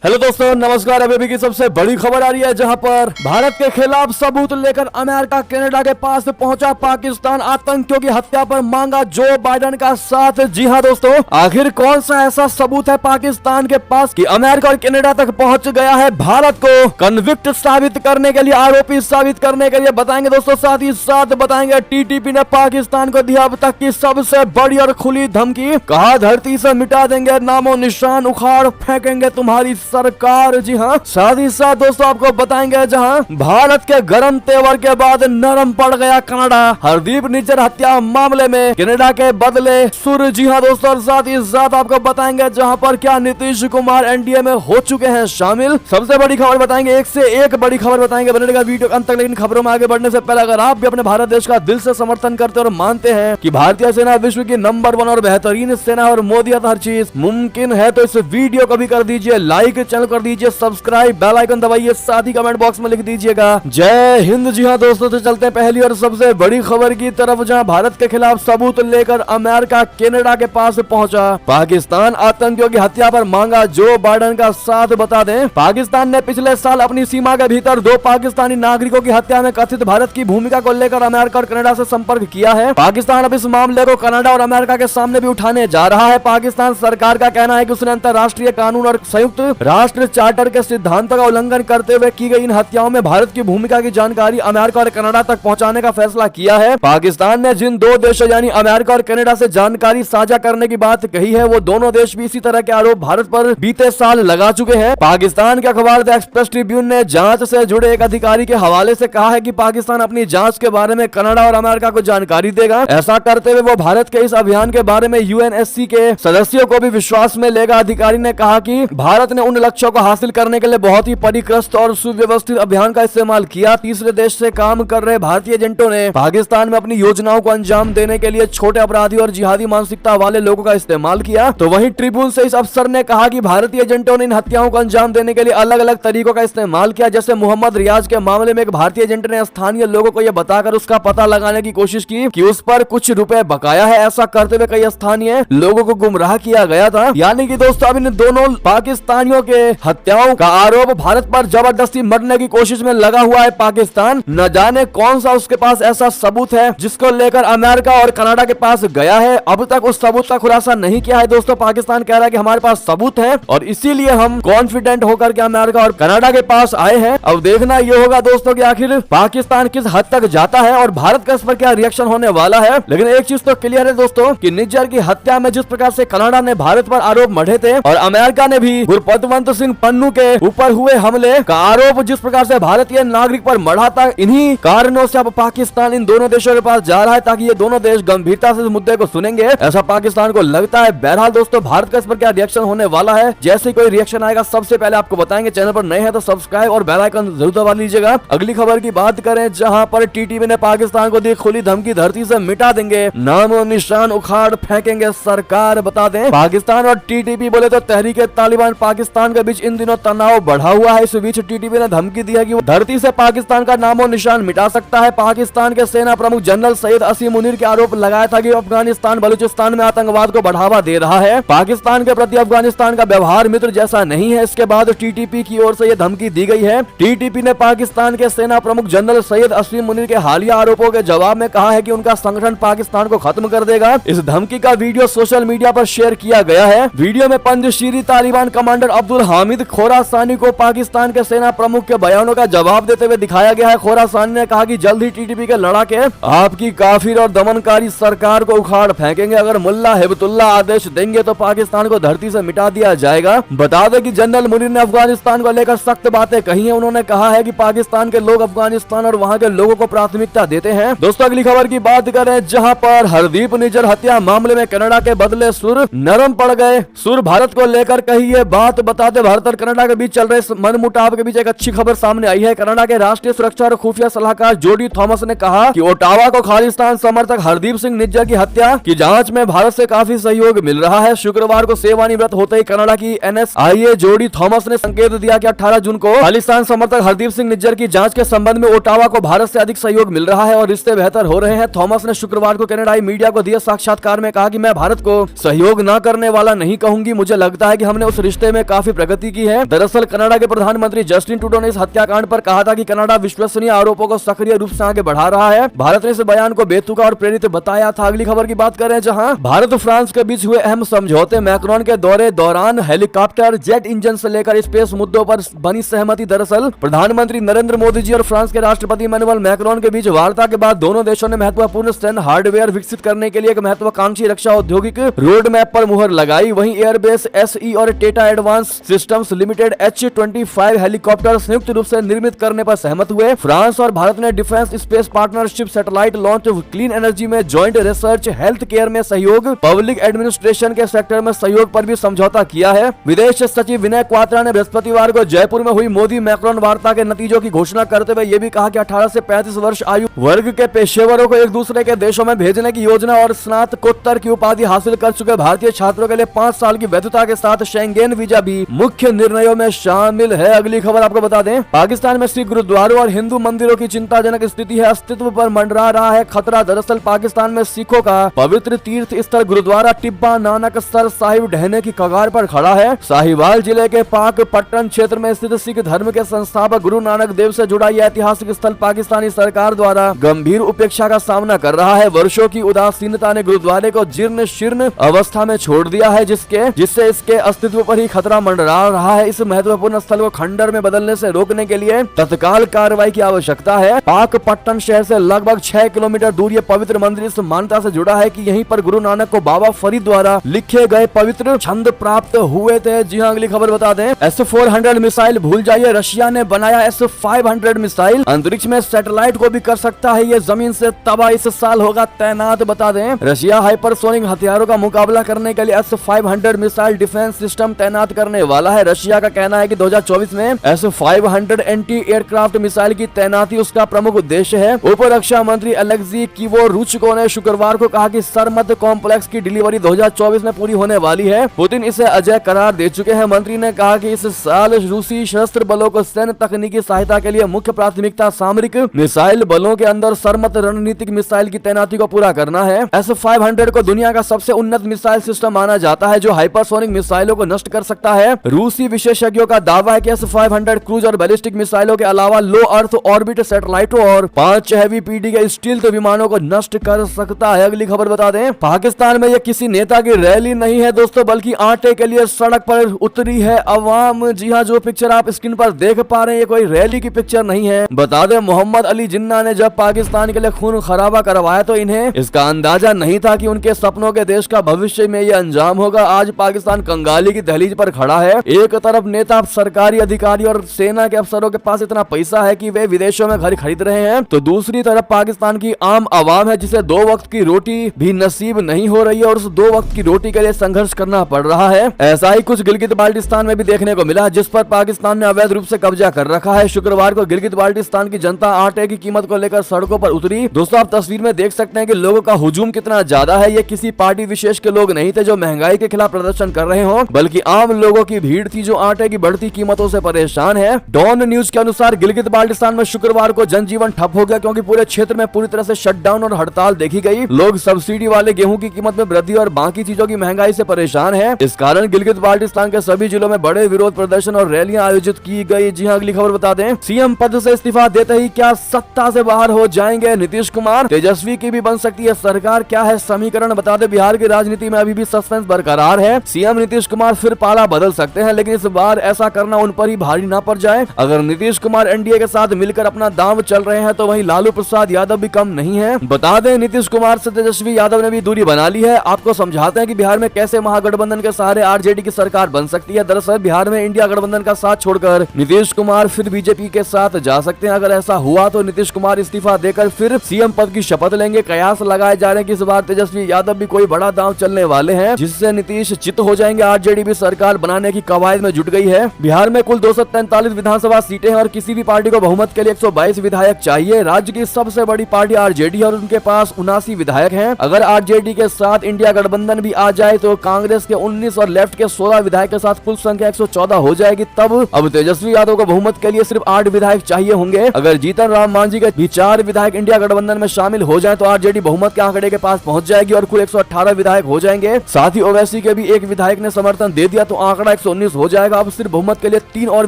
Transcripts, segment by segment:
Hello दोस्तों, नमस्कार। अभी की सबसे बड़ी खबर आ रही है, जहां पर भारत के खिलाफ सबूत लेकर अमेरिका कनाडा के पास पहुंचा पाकिस्तान। आतंकियों की हत्या पर मांगा जो बाइडेन का साथ। जी हां दोस्तों, आखिर कौन सा ऐसा सबूत है पाकिस्तान के पास कि अमेरिका और कनाडा तक पहुंच गया है भारत को कन्विक्ट साबित करने के लिए, आरोपी साबित करने के लिए बताएंगे दोस्तों। साथ ही साथ बताएंगे टीटीपी ने पाकिस्तान को दिया अब तक की सबसे बड़ी और खुली धमकी। कहा धरती से मिटा देंगे, नामो निशान उखाड़ फेंकेंगे तुम्हारी सरकार। जी हाँ, साथ ही साथ दोस्तों आपको बताएंगे जहां भारत के गरम तेवर के बाद नरम पड़ गया कनाडा। हरदीप निज्जर हत्या मामले में कनाडा के बदले सुर। जी हाँ दोस्तों, और साथ ही साथ आपको बताएंगे जहां पर क्या नीतीश कुमार एनडीए में हो चुके हैं शामिल। सबसे बड़ी खबर बताएंगे, एक से एक बड़ी खबर बताएंगे। बनेगा वीडियो अंत तक। लेकिन खबरों में आगे बढ़ने से पहले अगर आप भी अपने भारत देश का दिल से समर्थन करते और मानते हैं कि भारतीय सेना विश्व की नंबर 1 और बेहतरीन सेना और मोदियत हर चीज मुमकिन है, तो इस वीडियो को भी कर दीजिए लाइक, चैनल कर दीजिए सब्सक्राइब, बेल आइकन दबाइए, साथ ही कमेंट बॉक्स में लिख दीजिएगा जय हिंद। जी हाँ दोस्तों, तो चलते हैं पहली और सबसे बड़ी खबर की तरफ, जहां भारत के खिलाफ सबूत लेकर अमेरिका कनाडा के पास पहुंचा पाकिस्तान। आतंकियों की हत्या पर मांगा जो बाइडेन का साथ। बता दें, पाकिस्तान ने पिछले साल अपनी सीमा के भीतर 2 पाकिस्तानी नागरिकों की हत्या में कथित भारत की भूमिका को लेकर अमेरिका और कनाडा से संपर्क किया है। पाकिस्तान अब इस मामले को कनाडा और अमेरिका के सामने भी उठाने जा रहा है। पाकिस्तान सरकार का कहना है कि उसने अंतर्राष्ट्रीय कानून और संयुक्त राष्ट्र चार्टर के सिद्धांतों का उल्लंघन करते हुए की गई इन हत्याओं में भारत की भूमिका की जानकारी अमेरिका और कनाडा तक पहुंचाने का फैसला किया है। पाकिस्तान ने जिन 2 देशों यानी अमेरिका और कनाडा से जानकारी साझा करने की बात कही है, वो दोनों देश भी इसी तरह के आरोप भारत पर बीते साल लगा चुके हैं। पाकिस्तान के अखबार द एक्सप्रेस ट्रिब्यून ने जांच से जुड़े एक अधिकारी के हवाले से कहा है कि पाकिस्तान अपनी जांच के बारे में कनाडा और अमेरिका को जानकारी देगा। ऐसा करते हुए वो भारत के इस अभियान के बारे में यूएनएससी के सदस्यों को भी विश्वास में लेगा। अधिकारी ने कहा कि भारत ने उन लक्ष्यों को हासिल करने के लिए बहुत ही परिष्कृत और सुव्यवस्थित अभियान का इस्तेमाल किया। तीसरे देश से काम कर रहे भारतीय एजेंटों ने पाकिस्तान में अपनी योजनाओं को अंजाम देने के लिए छोटे अपराधी और जिहादी मानसिकता वाले लोगों का इस्तेमाल किया। तो वहीं ट्रिब्यून से इस अफसर ने कहा कि भारतीय एजेंटों ने इन हत्याओं को अंजाम देने के लिए अलग अलग तरीकों का इस्तेमाल किया। जैसे मोहम्मद रियाज के मामले में एक भारतीय एजेंट ने स्थानीय लोगों को यह बताकर उसका पता लगाने की कोशिश की कि उस पर कुछ रुपए बकाया है। ऐसा करते हुए कई स्थानीय लोगों को गुमराह किया गया था। यानी कि दोस्तों अब इन दोनों पाकिस्तानियों के हत्याओं का आरोप भारत पर जबरदस्ती मरने की कोशिश में लगा हुआ है पाकिस्तान। न जाने कौन सा उसके पास ऐसा सबूत है जिसको लेकर अमेरिका और कनाडा के पास गया है। अब तक उस सबूत का खुलासा नहीं किया है दोस्तों। पाकिस्तान कह रहा है कि हमारे पास सबूत है और इसीलिए हम कॉन्फिडेंट होकर के अमेरिका और कनाडा के पास आए हैं। अब देखना ये होगा दोस्तों कि आखिर पाकिस्तान किस हद तक जाता है और भारत का इस पर क्या रिएक्शन होने वाला है। लेकिन एक चीज तो क्लियर है दोस्तों कि निज्जर की हत्या में जिस प्रकार से कनाडा ने भारत पर आरोप मढ़े थे और अमेरिका ने भी गुरपतवंत सिंह पन्नू के ऊपर हुए हमले का आरोप जिस प्रकार से भारतीय नागरिक पर मढ़ा था, इन्हीं कारणों से अब पाकिस्तान इन दोनों देशों के पास जा रहा है ताकि ये दोनों देश गंभीरता से इस मुद्दे को सुनेंगे, ऐसा पाकिस्तान को लगता है। बहरहाल दोस्तों, भारत का इस पर क्या रिएक्शन होने वाला है, जैसे कोई रिएक्शन आएगा सबसे पहले आपको बताएंगे। चैनल पर नए हैं तो सब्सक्राइब और बेल आइकन जरूर दबा लीजिएगा। अगली खबर की बात करें, जहां पर टीटीपी ने पाकिस्तान को दी खुली धमकी, धरती से मिटा देंगे, नामो निशान उखाड़ फेंकेंगे सरकार। बता दें, पाकिस्तान और टीटीपी बोले तो तहरीक तालिबान पाकिस्तान के बीच इन दिनों तनाव बढ़ा हुआ है। इस बीच टीटीपी ने धमकी दी है कि वो धरती से पाकिस्तान का नामो निशान मिटा सकता है। पाकिस्तान के सेना प्रमुख जनरल सैयद असीम मुनीर के आरोप लगाया था कि अफगानिस्तान बलूचिस्तान में आतंकवाद को बढ़ावा दे रहा है। पाकिस्तान के प्रति अफगानिस्तान का व्यवहार मित्र जैसा नहीं है। इसके बाद टीटीपी की ओर से यह धमकी दी गई है। टीटीपी ने पाकिस्तान के सेना प्रमुख जनरल सैयद असीम मुनीर के हालिया आरोपों के जवाब में कहा है कि उनका संगठन पाकिस्तान को खत्म कर देगा। इस धमकी का वीडियो सोशल मीडिया पर शेयर किया गया है। वीडियो में पंजशीरी तालिबान कमांडर अब्दुल हामिद खोरासानी को पाकिस्तान के सेना प्रमुख के बयानों का जवाब देते हुए दिखाया गया है। खोरासानी ने कहा कि जल्द ही टीटीपी के लड़ाके आपकी काफिर और दमनकारी सरकार को उखाड़ फेंकेंगे। अगर मुल्ला हिबतुल्लाह आदेश देंगे तो पाकिस्तान को धरती से मिटा दिया जाएगा। बता दें कि जनरल मुनीर ने अफगानिस्तान को लेकर सख्त बातें कही हैं। उन्होंने कहा है कि पाकिस्तान के लोग अफगानिस्तान और वहां के लोगों को प्राथमिकता देते हैं। दोस्तों अगली खबर की बात करें, जहां पर हरदीप निज्जर हत्या मामले में कनाडा के बदले सुर नरम पड़ गए। सुर भारत को लेकर कही ये बात। बताते भारत और कनाडा के बीच चल रहे मनमुटाव के बीच एक अच्छी खबर सामने आई है। कनाडा के राष्ट्रीय सुरक्षा और खुफिया सलाहकार जोडी थॉमस ने कहा कि ओटावा को खालिस्तान समर्थक हरदीप सिंह निज्जर की हत्या की जांच में भारत से काफी सहयोग मिल रहा है। शुक्रवार को सेवानिवृत्त होते ही कनाडा की एनएसआईए जोडी थॉमस ने संकेत दिया कि 18 जून को खालिस्तान समर्थक हरदीप सिंह निज्जर की जांच के संबंध में ओटावा को भारत से अधिक सहयोग मिल रहा है और रिश्ते बेहतर हो रहे हैं। थॉमस ने शुक्रवार को कनाडाई मीडिया को दिए साक्षात्कार में कहा कि मैं भारत को सहयोग न करने वाला नहीं कहूंगी। मुझे लगता है कि हमने उस रिश्ते में काफी प्रगति की है। दरअसल कनाडा के प्रधानमंत्री जस्टिन ट्रूडो ने इस हत्याकांड पर कहा था कि कनाडा विश्वसनीय आरोपों को सक्रिय रूप से आगे बढ़ा रहा है। भारत ने इस बयान को बेतुका और प्रेरित बताया था। अगली खबर की बात करें, जहां भारत फ्रांस के बीच हुए अहम समझौते, मैक्रोन के दौरे दौरान हेलीकॉप्टर, जेट इंजन से लेकर स्पेस मुद्दों पर बनी सहमति। दरअसल प्रधानमंत्री नरेंद्र मोदी जी और फ्रांस के राष्ट्रपति इमैनुअल मैक्रोन के बीच वार्ता के बाद दोनों देशों ने महत्वपूर्ण सैन्य हार्डवेयर विकसित करने के लिए एक महत्वाकांक्षी रक्षा औद्योगिक रोड मैप पर मुहर लगाई। वहीं एयरबेस एसई और Tata advance systems limited H-25 helicopter संयुक्त रूप से निर्मित करने पर सहमत हुए। फ्रांस और भारत ने defence space partnership, satellite launch, clean energy में जॉइंट रिसर्च, हेल्थ केयर में सहयोग, पब्लिक एडमिनिस्ट्रेशन के सेक्टर में सहयोग पर भी समझौता किया है। विदेश सचिव विनय क्वात्रा ने बृहस्पतिवार को जयपुर में हुई मोदी मैक्रोन वार्ता के नतीजों की घोषणा करते हुए ये भी कहा कि 18 से 35 वर्ष आयु वर्ग के पेशेवरों को एक दूसरे के देशों में भेजने की योजना और स्नातकोत्तर की उपाधि हासिल कर चुके भारतीय छात्रों के लिए 5 साल की वैधता के साथ शेंगेन वीजा भी मुख्य निर्णयों में शामिल है। अगली खबर आपको बता दें, पाकिस्तान में सिख गुरुद्वारों और हिंदू मंदिरों की चिंताजनक स्थिति है। अस्तित्व पर मंडरा रहा है खतरा। दरअसल पाकिस्तान में सिखों का पवित्र तीर्थ स्थल गुरुद्वारा टिब्बा नानकसर साहिब ढहने की कगार पर खड़ा है। साहिवाल जिले के पाक पट्टन क्षेत्र में स्थित सिख धर्म के संस्थापक गुरु नानक देव से जुड़ा यह ऐतिहासिक स्थल पाकिस्तानी सरकार द्वारा गंभीर उपेक्षा का सामना कर रहा है। वर्षों की उदासीनता ने गुरुद्वारे को जीर्ण शीर्ण अवस्था में छोड़ दिया है, जिससे इसके अस्तित्व पर ही खतरा मंडरा रहा है। इस महत्वपूर्ण स्थल को खंडर में बदलने से रोकने के लिए तत्काल कार्रवाई की आवश्यकता है। पाक पट्टन शहर से लगभग 6 किलोमीटर दूर ये पवित्र मंदिर इस मान्यता से जुड़ा है कि यहीं पर गुरु नानक को बाबा फरीद द्वारा लिखे गए पवित्र छंद प्राप्त हुए थे। जी हाँ, अगली खबर बता दें, S-400 मिसाइल भूल जाइए, रशिया ने बनाया S-500 मिसाइल। अंतरिक्ष में सैटेलाइट को भी कर सकता है ये जमीन से तबाह, इस साल होगा तैनात। बता दें, रशिया हाइपरसोनिक हथियारों का मुकाबला करने के लिए S-500 मिसाइल डिफेंस सिस्टम तैनात करने वाला है। रशिया का कहना है कि 2024 में S-500 एंटी एयरक्राफ्ट मिसाइल की तैनाती उसका प्रमुख उद्देश्य है। उप रक्षा मंत्री अलेक्सी किवोरुचको ने शुक्रवार को कहा कि सरमत कॉम्प्लेक्स की डिलीवरी 2024 में पूरी होने वाली है। पुतिन इसे अजय करार दे चुके हैं। मंत्री ने कहा कि इस साल रूसी सशस्त्र बलों को सैन्य तकनीकी सहायता के लिए मुख्य प्राथमिकता सामरिक मिसाइल बलों के अंदर सरमत रणनीतिक मिसाइल की तैनाती को पूरा करना है। S-500 को दुनिया का सबसे उन्नत मिसाइल सिस्टम माना जाता है, जो हाइपरसोनिक मिसाइलों को नष्ट कर सकता है। रूसी विशेषज्ञों का दावा है कि S-500 क्रूज और बैलिस्टिक मिसाइलों के अलावा लो अर्थ ऑर्बिट सैटेलाइटों और 5 हेवी पीडी के स्टील्थ विमानों को नष्ट कर सकता है। अगली खबर बता दें, पाकिस्तान में यह किसी नेता की रैली नहीं है दोस्तों, बल्कि आटे के लिए सड़क पर उतरी है अवाम। जी हाँ, जो पिक्चर आप स्क्रीन पर देख पा रहे हैं ये कोई रैली की पिक्चर नहीं है। बता दें, मोहम्मद अली जिन्ना ने जब पाकिस्तान के लिए खून खराबा करवाया तो इन्हें इसका अंदाजा नहीं था कि उनके सपनों के देश का भविष्य में ये अंजाम होगा। आज पाकिस्तान कंगाली की दहलीज पर खड़ा है। एक तरफ नेता, सरकारी अधिकारी और सेना के अफसरों के पास इतना पैसा है कि वे विदेशों में घर खरीद रहे हैं, तो दूसरी तरफ पाकिस्तान की आम आवाम है जिसे 2 वक्त की रोटी भी नसीब नहीं हो रही है और उस 2 वक्त की रोटी के लिए संघर्ष करना पड़ रहा है। ऐसा ही कुछ गिलगित बाल्टिस्तान में भी देखने को मिला, जिस पर पाकिस्तान ने अवैध रूप से कब्जा कर रखा है। शुक्रवार को गिलगित बाल्टिस्तान की जनता आटे की कीमत को लेकर सड़कों पर उतरी। दोस्तों, आप तस्वीर में देख सकते हैं कि लोगों का हुजूम कितना ज्यादा है। ये किसी पार्टी विशेष के लोग नहीं थे जो महंगाई के खिलाफ प्रदर्शन कर रहे हो, बल्कि आम लोगों की भीड़ थी जो आटे की बढ़ती कीमतों से परेशान है। डॉन न्यूज के अनुसार गिलगित बाल्टिस्तान में शुक्रवार को जनजीवन ठप हो गया, क्योंकि पूरे क्षेत्र में पूरी तरह से शटडाउन और हड़ताल देखी गई। लोग सब्सिडी वाले गेहूं की कीमत में वृद्धि और बाकी चीजों की महंगाई से परेशान है। इस कारण गिलगित बाल्टिस्तान के सभी जिलों में बड़े विरोध प्रदर्शन और रैलियां आयोजित की गई। जी हाँ, अगली खबर बता दें, सीएम पद से इस्तीफा देते ही क्या सत्ता से बाहर हो जाएंगे नीतीश कुमार? तेजस्वी की भी बन सकती है सरकार, क्या है समीकरण? बता दें, बिहार की राजनीति में अभी भी सस्पेंस बरकरार है। सीएम नीतीश कुमार फिर पाला बदल सकते हैं, लेकिन इस बार ऐसा करना उन पर ही भारी ना पड़ जाए। अगर नीतीश कुमार एनडीए के साथ मिलकर अपना दांव चल रहे हैं तो वहीं लालू प्रसाद यादव भी कम नहीं है। बता दें, नीतीश कुमार से तेजस्वी यादव ने भी दूरी बना ली है। आपको समझाते हैं कि बिहार में कैसे महागठबंधन के सहारे आरजेडी की सरकार बन सकती है। दरअसल बिहार में इंडिया गठबंधन का साथ छोड़कर नीतीश कुमार फिर बीजेपी के साथ जा सकते हैं। अगर ऐसा हुआ तो नीतीश कुमार इस्तीफा देकर फिर सीएम पद की शपथ लेंगे। कयास लगाए जा रहे हैं कि इस बार तेजस्वी यादव भी कोई बड़ा दांव चलने वाले हैं, जिससे नीतीश चित हो जाएंगे। आरजेडी भी सरकार बनाने की कवायद में जुट गई है। बिहार में कुल 243 विधानसभा सीटें हैं और किसी भी पार्टी को बहुमत के लिए 122 विधायक चाहिए। राज्य की सबसे बड़ी पार्टी आरजेडी है और उनके पास 79 विधायक हैं। अगर आरजेडी के साथ इंडिया गठबंधन भी आ जाए तो कांग्रेस के 19 और लेफ्ट के 16 विधायक के साथ कुल संख्या 114 हो जाएगी। तब अब तेजस्वी यादव को बहुमत के लिए सिर्फ 8 विधायक चाहिए होंगे। अगर जीतन राम मांझी के भी 4 विधायक इंडिया गठबंधन में शामिल हो जाए तो आरजेडी बहुमत के आंकड़े के पास पहुंच जाएगी और कुल 118 विधायक हो जाएंगे। साथ ही ओवैसी के भी 1 विधायक ने समर्थन दे दिया तो आंकड़ा 119 हो जाएगा। अब सिर्फ बहुमत के लिए 3 और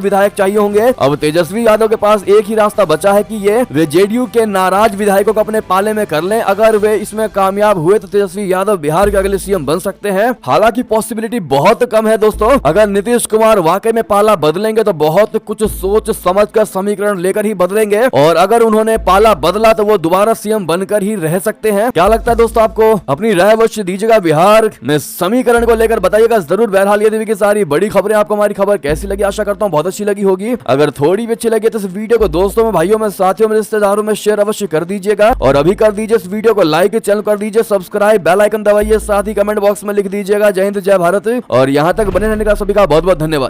विधायक चाहिए होंगे। अब तेजस्वी यादव के पास एक ही रास्ता बचा है कि वे जेडीयू के नाराज विधायकों को अपने पाले में कर लें। अगर वे इसमें कामयाब हुए तो तेजस्वी यादव बिहार के अगले सीएम बन सकते हैं। हालांकि पॉसिबिलिटी बहुत कम है दोस्तों। अगर नीतीश कुमार वाकई में पाला बदलेंगे तो बहुत कुछ सोच समझ कर समीकरण लेकर ही बदलेंगे, और अगर उन्होंने पाला बदला तो वो दोबारा सीएम बनकर ही रह सकते हैं। क्या लगता है दोस्तों आपको? अपनी राय अवश्य दीजिएगा। बिहार में समीकरण को लेकर बताइएगा जरूर। बहरहाल ये की सारी बड़ी खबरें आपको हमारी खबर कैसी लगी? आशा करता हूँ बहुत अच्छी लगी होगी। अगर थोड़ी भी अच्छी लगी तो इस वीडियो को दोस्तों में, भाइयों में, साथियों में, रिश्तेदारों में शेयर अवश्य कर दीजिएगा। और अभी कर दीजिए इस वीडियो को लाइक, चैनल कर दीजिए सब्सक्राइब, बेल आइकन दबाइए, साथ ही कमेंट बॉक्स में लिख दीजिएगा जय हिंद जय भारत। और यहाँ तक बने रहने का सभी का बहुत बहुत धन्यवाद।